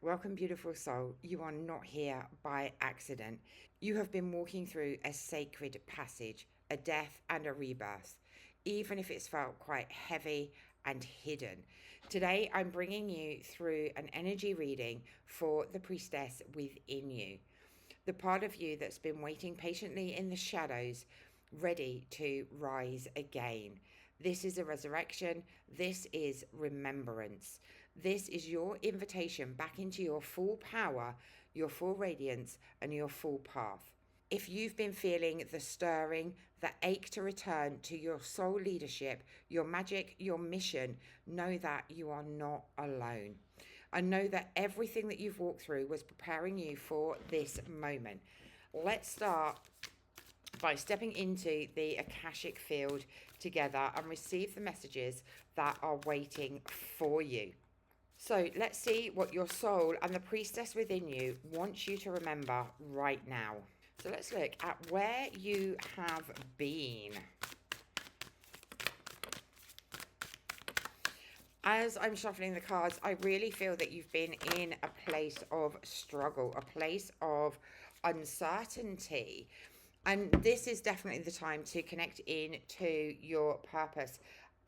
Welcome, beautiful soul. You are not here by accident. You have been walking through a sacred passage, a death and a rebirth, even if it's felt quite heavy and hidden. Today, I'm bringing you through an energy reading for the priestess within you, the part of you that's been waiting patiently in the shadows, ready to rise again. This is a resurrection. This is remembrance. This is your invitation back into your full power, your full radiance, and your full path. If you've been feeling the stirring, the ache to return to your soul leadership, your magic, your mission, know that you are not alone. And know that everything that you've walked through was preparing you for this moment. Let's start by stepping into the Akashic field together and receive the messages that are waiting for you. So let's see what your soul and the priestess within you wants you to remember right now. So let's look at where you have been. As I'm shuffling the cards, I really feel that you've been in a place of struggle, a place of uncertainty. And this is definitely the time to connect in to your purpose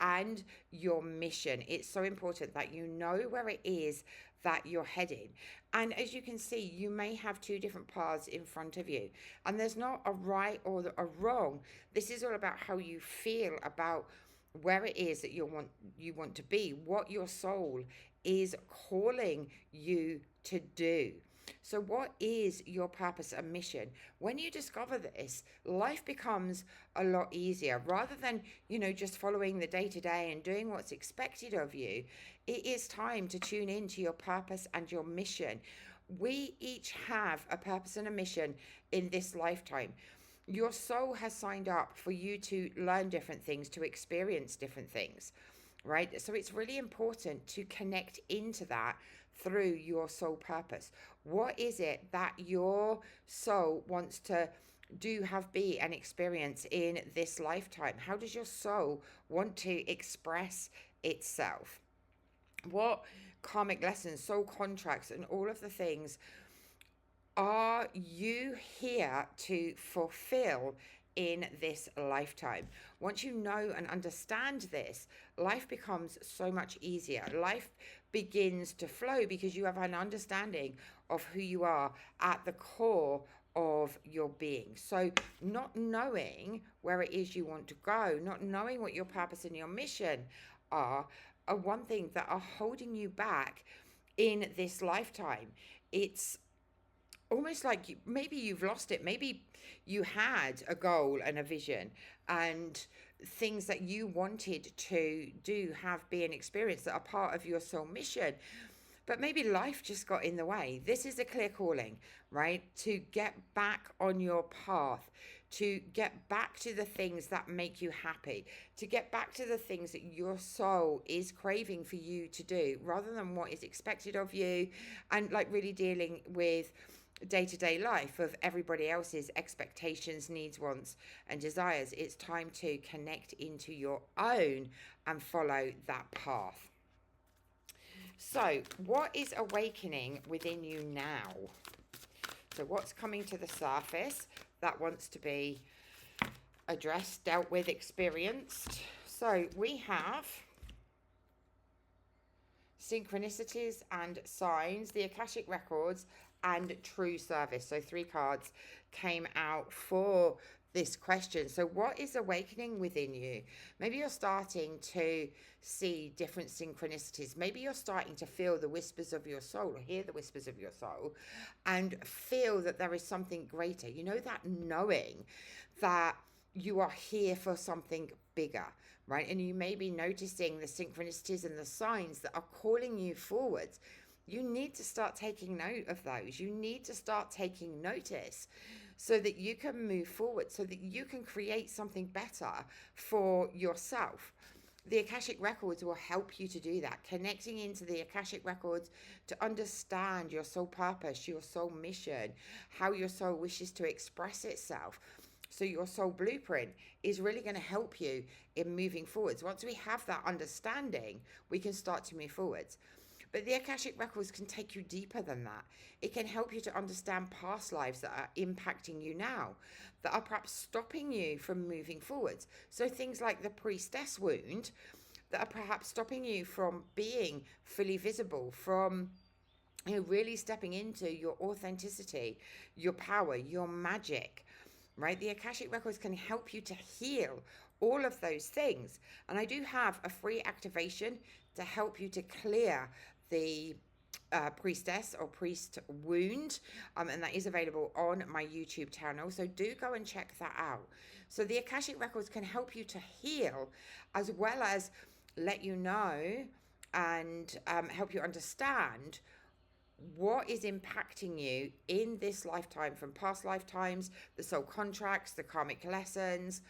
and your mission. It's so important that you know where it is that you're heading. And as you can see, you may have two different paths in front of you. And there's not a right or a wrong. This is all about how you feel about where it is that you want to be, what your soul is calling you to do. So what is your purpose and mission? When you discover this, life becomes a lot easier. Rather than, just following the day-to-day and doing what's expected of you, it is time to tune into your purpose and your mission. We each have a purpose and a mission in this lifetime. Your soul has signed up for you to learn different things, to experience different things, right? So it's really important to connect into that through your soul purpose. What is it that your soul wants to do, have, be, and experience in this lifetime? How does your soul want to express itself? What karmic lessons, soul contracts, and all of the things are you here to fulfill in this lifetime? Once you know and understand this, life becomes so much easier. Life begins to flow because you have an understanding of who you are at the core of your being. So not knowing where it is you want to go, not knowing what your purpose and your mission are one thing that are holding you back in this lifetime. It's almost like maybe you've lost it. Maybe you had a goal and a vision and things that you wanted to do, have, be, and experience that are part of your soul mission. But maybe life just got in the way. This is a clear calling, right? To get back on your path, to get back to the things that make you happy, to get back to the things that your soul is craving for you to do rather than what is expected of you, and like really dealing with day-to-day life of everybody else's expectations, needs, wants, and desires. It's time to connect into your own and follow that path. So what is awakening within you now? So what's coming to the surface that wants to be addressed, dealt with, experienced? So we have synchronicities and signs, the Akashic records, and true service. So 3 cards came out for this question. So what is awakening within you? Maybe you're starting to see different synchronicities. Maybe you're starting to feel the whispers of your soul, or hear the whispers of your soul, and feel that there is something greater. That knowing that you are here for something bigger, right? And you may be noticing the synchronicities and the signs that are calling you forwards. You need to start taking note of those. You need to start taking notice so that you can move forward, so that you can create something better for yourself. The Akashic records will help you to do that. Connecting into the Akashic records to understand your soul purpose, your soul mission, how your soul wishes to express itself. So your soul blueprint is really going to help you in moving forwards. Once we have that understanding, we can start to move forwards. But the Akashic Records can take you deeper than that. It can help you to understand past lives that are impacting you now, that are perhaps stopping you from moving forwards. So things like the Priestess wound that are perhaps stopping you from being fully visible, from really stepping into your authenticity, your power, your magic, right? The Akashic Records can help you to heal all of those things. And I do have a free activation to help you to clear the priestess or priest wound, and that is available on my YouTube channel. So do go and check that out. So the Akashic Records can help you to heal, as well as let you know and help you understand what is impacting you in this lifetime from past lifetimes, the soul contracts, the karmic lessons,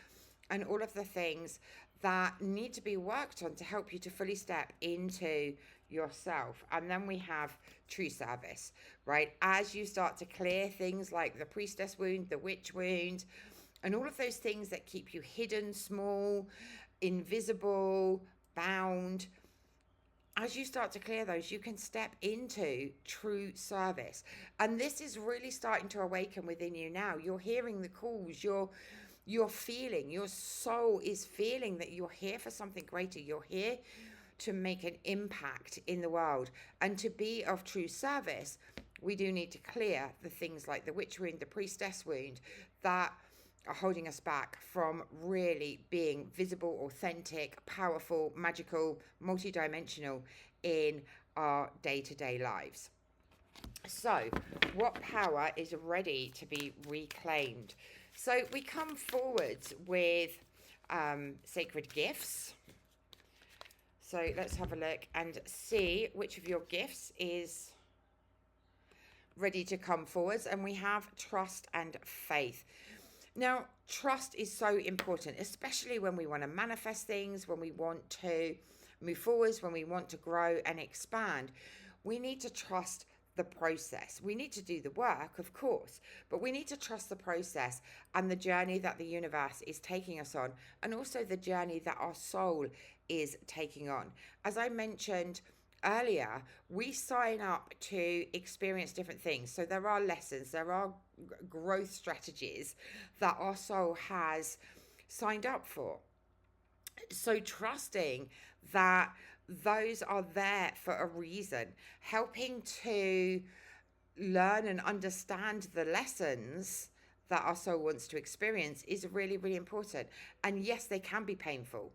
and all of the things that need to be worked on to help you to fully step into yourself. And then we have true service, right? As you start to clear things like the priestess wound, the witch wound, and all of those things that keep you hidden, small, invisible, bound, as you start to clear those, you can step into true service. And this is really starting to awaken within you now. You're hearing the calls, you're feeling, your soul is feeling that you're here for something greater. You're here to make an impact in the world. And to be of true service, we do need to clear the things like the witch wound, the priestess wound, that are holding us back from really being visible, authentic, powerful, magical, multidimensional in our day-to-day lives. So, what power is ready to be reclaimed? So, we come forward with sacred gifts. So, let's have a look and see which of your gifts is ready to come forwards. And we have trust and faith. Now, trust is so important, especially when we want to manifest things, when we want to move forwards, when we want to grow and expand. We need to trust the process. We need to do the work, of course, but we need to trust the process and the journey that the universe is taking us on, and also the journey that our soul is taking on. As I mentioned earlier, we sign up to experience different things. So there are lessons, there are growth strategies that our soul has signed up for. So trusting that those are there for a reason, helping to learn and understand the lessons that our soul wants to experience is really, really important. And yes, they can be painful,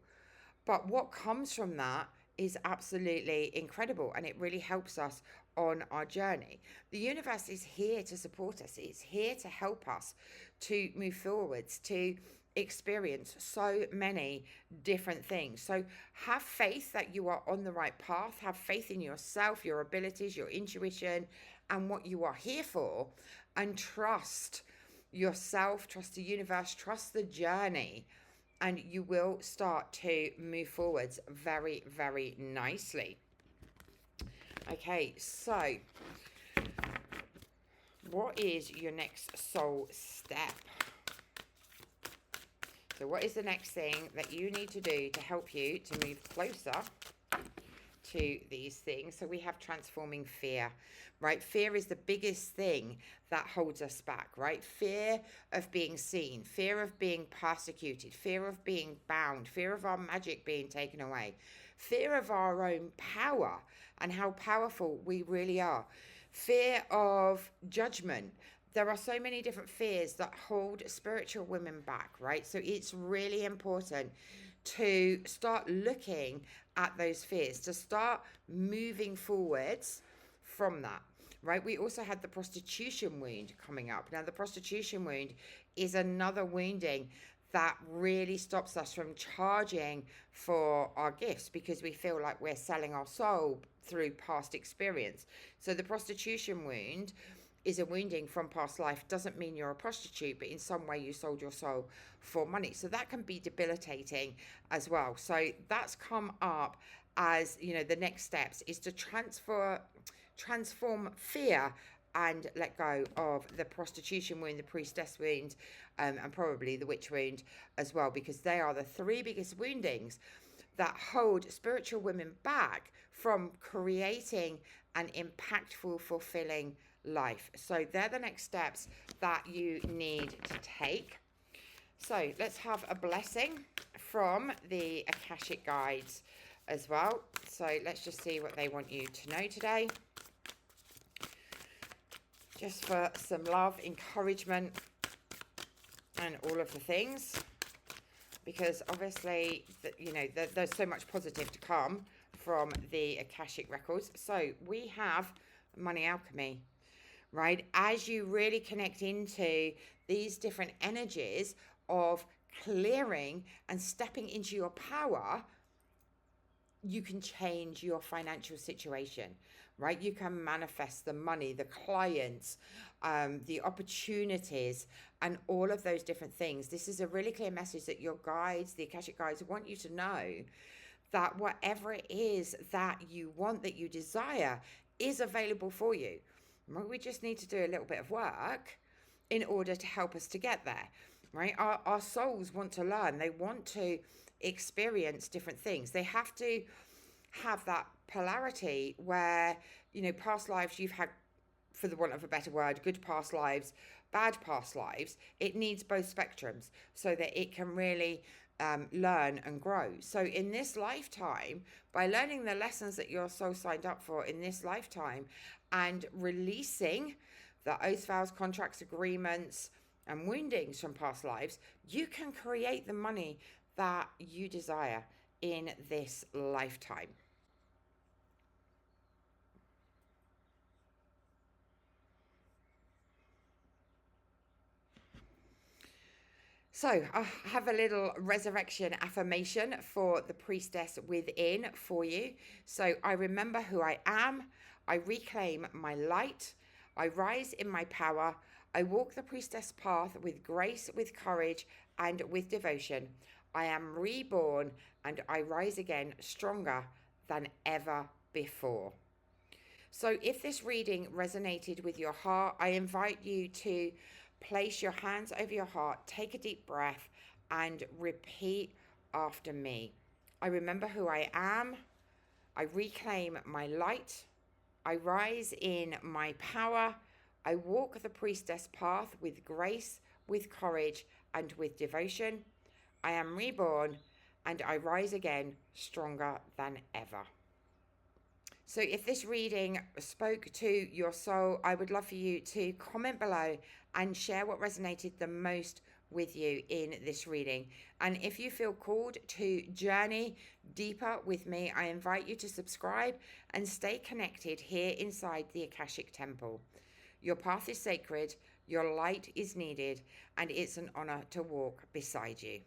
but what comes from that is absolutely incredible, and it really helps us on our journey. The universe is here to support us. It's here to help us to move forwards, to experience so many different things. So have faith that you are on the right path. Have faith in yourself, your abilities, your intuition, and what you are here for, and trust yourself, trust the universe, trust the journey, and you will start to move forwards very, very nicely. Okay, so what is your next soul step? So what is the next thing that you need to do to help you to move closer to these things? So we have transforming fear, right? Fear is the biggest thing that holds us back, right? Fear of being seen, fear of being persecuted, fear of being bound, fear of our magic being taken away, fear of our own power and how powerful we really are, fear of judgment. There are so many different fears that hold spiritual women back, right? So it's really important to start looking at those fears, to start moving forwards from that, right? We also had the prostitution wound coming up. Now, the prostitution wound is another wounding that really stops us from charging for our gifts because we feel like we're selling our soul through past experience. So the prostitution wound is a wounding from past life. Doesn't mean you're a prostitute, but in some way you sold your soul for money. So that can be debilitating as well. So that's come up as, you know, the next steps is to transform fear and let go of the prostitution wound, the priestess wound, and probably the witch wound as well, because they are the three biggest woundings that hold spiritual women back from creating an impactful, fulfilling life. So they're the next steps that you need to take. So let's have a blessing from the Akashic guides as well. So let's just see what they want you to know today. Just for some love, encouragement, and all of the things. Because obviously, there's so much positive to come from the Akashic records. So we have money alchemy, right? As you really connect into these different energies of clearing and stepping into your power, you can change your financial situation, right? You can manifest the money, the clients, the opportunities, and all of those different things. This is a really clear message that your guides, the Akashic guides, want you to know that whatever it is that you want, that you desire, is available for you. We just need to do a little bit of work in order to help us to get there, right? Our souls want to learn. They want to experience different things. They have to have that polarity where, past lives you've had, for the want of a better word, good past lives, bad past lives. It needs both spectrums so that it can really learn and grow. So in this lifetime, by learning the lessons that your soul signed up for in this lifetime and releasing the oaths, vows, contracts, agreements, and woundings from past lives, you can create the money that you desire in this lifetime. So I have a little resurrection affirmation for the priestess within for you. So I remember who I am. I reclaim my light. I rise in my power. I walk the priestess path with grace, with courage, and with devotion. I am reborn and I rise again stronger than ever before. So if this reading resonated with your heart, I invite you to place your hands over your heart, take a deep breath, and repeat after me. I remember who I am. I reclaim my light. I rise in my power. I walk the priestess path with grace, with courage, and with devotion. I am reborn and I rise again stronger than ever. So if this reading spoke to your soul, I would love for you to comment below and share what resonated the most with you in this reading. And if you feel called to journey deeper with me, I invite you to subscribe and stay connected here inside the Akashic Temple. Your path is sacred, your light is needed, and it's an honor to walk beside you.